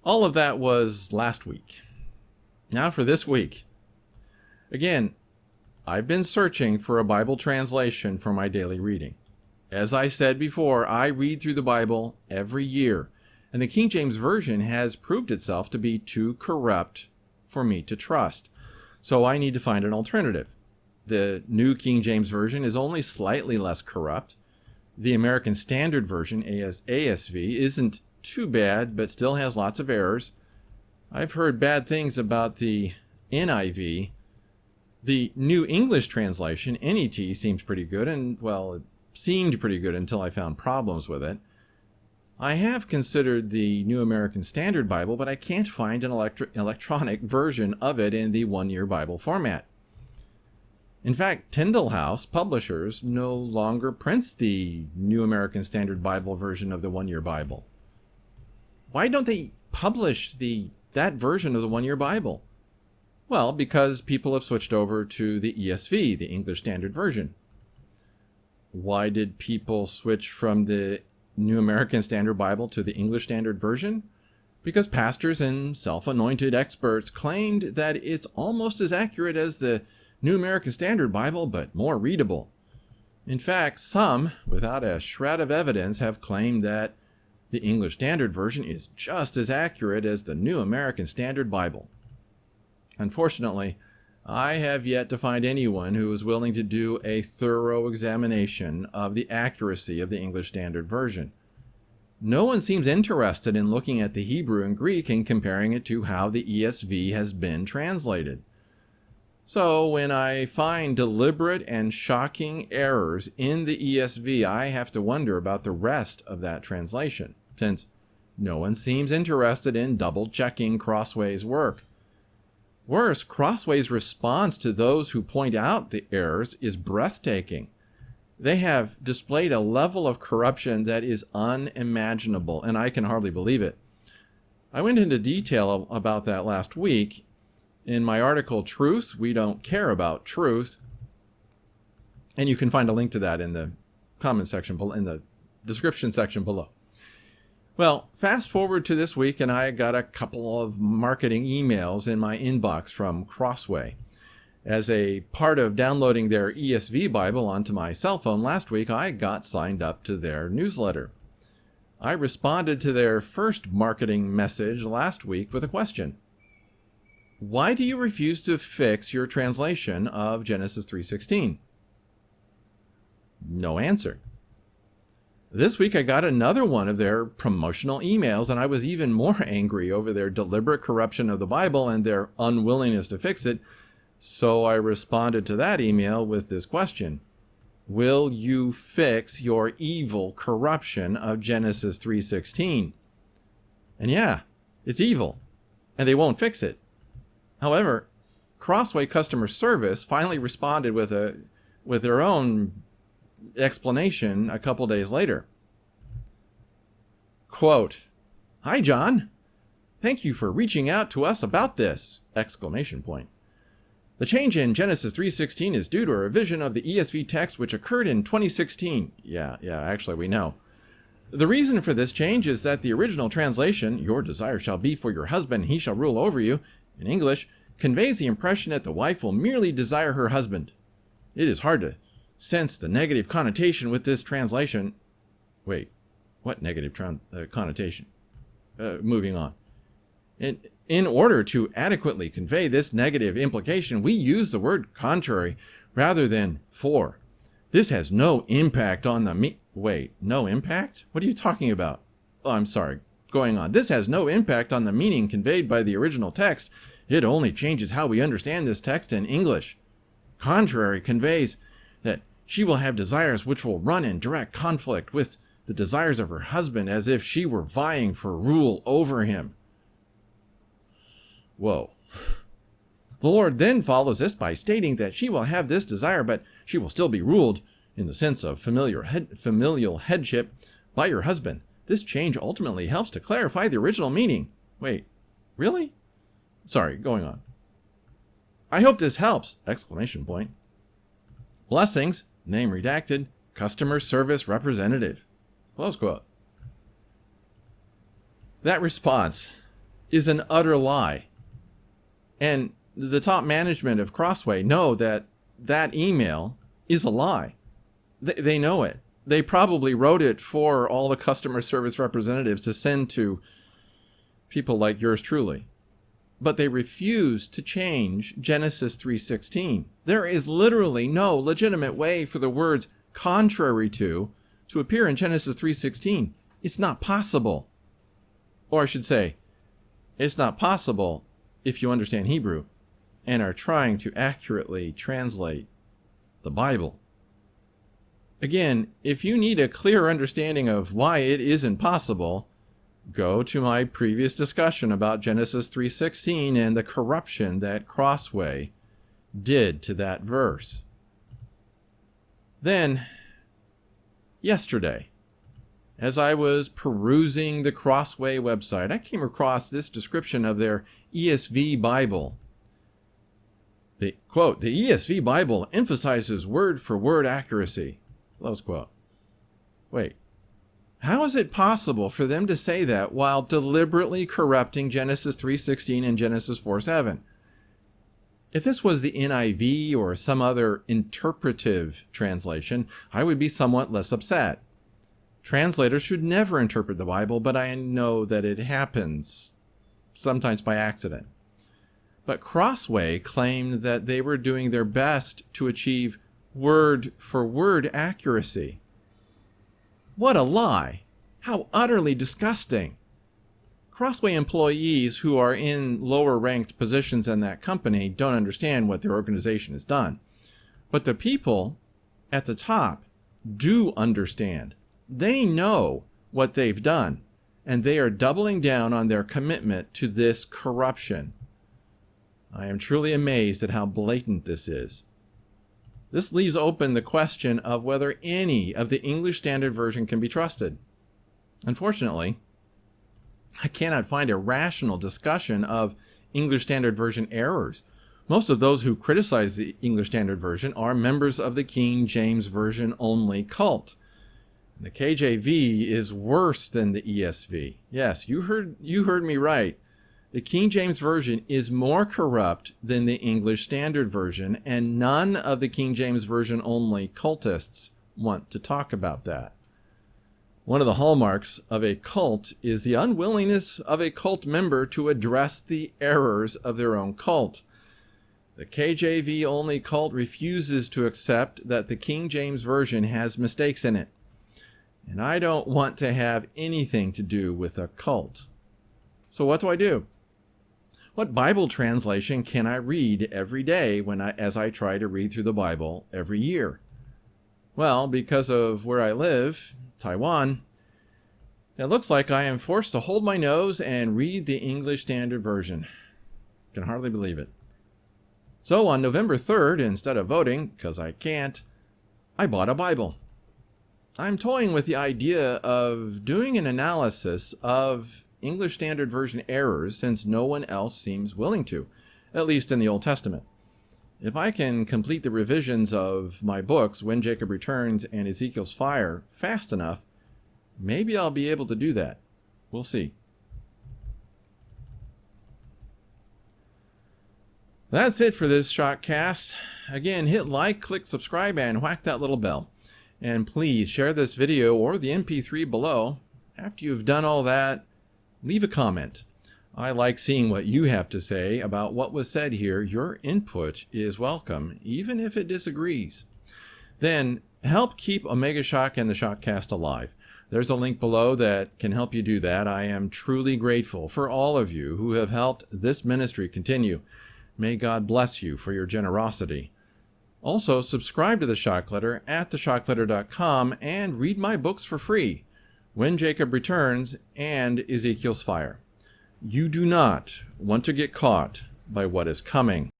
All of that was last week. Now for this week. Again, I've been searching for a Bible translation for my daily reading. As I said before, I read through the Bible every year, and the King James Version has proved itself to be too corrupt for me to trust. So I need to find an alternative. The New King James Version is only slightly less corrupt. The American Standard Version, ASV, isn't too bad, but still has lots of errors. I've heard bad things about the NIV. The New English Translation, NET, seems pretty good, and, well, it seemed pretty good until I found problems with it. I have considered the New American Standard Bible, but I can't find an electronic version of it in the one-year Bible format. In fact, Tyndale House Publishers no longer prints the New American Standard Bible version of the one-year Bible. Why don't they publish that version of the one-year Bible? Well, because people have switched over to the ESV, the English Standard Version. Why did people switch from the New American Standard Bible to the English Standard Version? Because pastors and self-anointed experts claimed that it's almost as accurate as the New American Standard Bible, but more readable. In fact, some, without a shred of evidence, have claimed that the English Standard Version is just as accurate as the New American Standard Bible. Unfortunately, I have yet to find anyone who is willing to do a thorough examination of the accuracy of the English Standard Version. No one seems interested in looking at the Hebrew and Greek and comparing it to how the ESV has been translated. So when I find deliberate and shocking errors in the ESV, I have to wonder about the rest of that translation, since no one seems interested in double-checking Crossway's work. Worse, Crossway's response to those who point out the errors is breathtaking. They have displayed a level of corruption that is unimaginable, and I can hardly believe it. I went into detail about that last week in my article, Truth, We Don't Care About Truth, and you can find a link to that in the comment section, in the description section below. Well, fast forward to this week, and I got a couple of marketing emails in my inbox from Crossway. As a part of downloading their ESV Bible onto my cell phone last week, I got signed up to their newsletter. I responded to their first marketing message last week with a question. Why do you refuse to fix your translation of Genesis 3:16? No answer. This week I got another one of their promotional emails, and I was even more angry over their deliberate corruption of the Bible and their unwillingness to fix it. So I responded to that email with this question. Will you fix your evil corruption of Genesis 3:16? And yeah, it's evil, and they won't fix it. However, Crossway customer service finally responded with their own explanation a couple days later. Quote, "Hi, John. Thank you for reaching out to us about this!" Exclamation point. "The change in Genesis 3:16 is due to a revision of the ESV text which occurred in 2016. Yeah, actually we know. The reason for this change is that the original translation, your desire shall be for your husband, he shall rule over you, in English, conveys the impression that the wife will merely desire her husband. It is hard to sense the negative connotation with this translation." Wait, what negative connotation? Moving on. In order to adequately convey this negative implication, we use the word contrary rather than for. This has no impact on the Wait, no impact? What are you talking about? Oh, I'm sorry. Going on. This has no impact on the meaning conveyed by the original text. It only changes how we understand this text in English. Contrary conveys that she will have desires which will run in direct conflict with the desires of her husband, as if she were vying for rule over him. Whoa. The Lord then follows this by stating that she will have this desire, but she will still be ruled, in the sense of familial headship, by your husband. This change ultimately helps to clarify the original meaning. Wait, really? Sorry, going on. I hope this helps! Exclamation point. Blessings, name redacted, customer service representative. Close quote. That response is an utter lie. And the top management of Crossway know that that email is a lie. They know it. They probably wrote it for all the customer service representatives to send to people like yours truly. But they refuse to change Genesis 3:16. There is literally no legitimate way for the words contrary to appear in Genesis 3:16. It's not possible. Or I should say, it's not possible if you understand Hebrew and are trying to accurately translate the Bible. Again, if you need a clear understanding of why it isn't possible, go to my previous discussion about Genesis 3:16 and the corruption that Crossway did to that verse. Then, yesterday, as I was perusing the Crossway website, I came across this description of their ESV Bible. The quote, "The ESV Bible emphasizes word-for-word accuracy." Close quote. Wait, how is it possible for them to say that while deliberately corrupting Genesis 3:16 and Genesis 4:7? If this was the NIV or some other interpretive translation, I would be somewhat less upset. Translators should never interpret the Bible, but I know that it happens, sometimes by accident. But Crossway claimed that they were doing their best to achieve word-for-word accuracy. What a lie! How utterly disgusting! Crossway employees who are in lower-ranked positions in that company don't understand what their organization has done. But the people at the top do understand. They know what they've done, and they are doubling down on their commitment to this corruption. I am truly amazed at how blatant this is. This leaves open the question of whether any of the English Standard Version can be trusted. Unfortunately, I cannot find a rational discussion of English Standard Version errors. Most of those who criticize the English Standard Version are members of the King James Version only cult. The KJV is worse than the ESV. Yes, you heard me right. The King James Version is more corrupt than the English Standard Version, and none of the King James Version only cultists want to talk about that. One of the hallmarks of a cult is the unwillingness of a cult member to address the errors of their own cult. The KJV only cult refuses to accept that the King James Version has mistakes in it. And I don't want to have anything to do with a cult. So what do? What Bible translation can I read every day as I try to read through the Bible every year? Well, because of where I live, Taiwan, it looks like I am forced to hold my nose and read the English Standard Version. I can hardly believe it. So on November 3rd, instead of voting, because I can't, I bought a Bible. I'm toying with the idea of doing an analysis of English Standard Version errors since no one else seems willing to, at least in the Old Testament. If I can complete the revisions of my books, When Jacob Returns and Ezekiel's Fire, fast enough, maybe I'll be able to do that. We'll see. That's it for this Shockcast. Again, hit like, click subscribe, and whack that little bell. And please share this video or the MP3 below. After you've done all that, leave a comment. I like seeing what you have to say about what was said here. Your input is welcome, even if it disagrees. Then help keep Omegashock and the Shockcast alive. There's a link below that can help you do that. I am truly grateful for all of you who have helped this ministry continue. May God bless you for your generosity. Also, subscribe to The Shock Letter at theshockletter.com and read my books for free, When Jacob Returns and Ezekiel's Fire. You do not want to get caught by what is coming.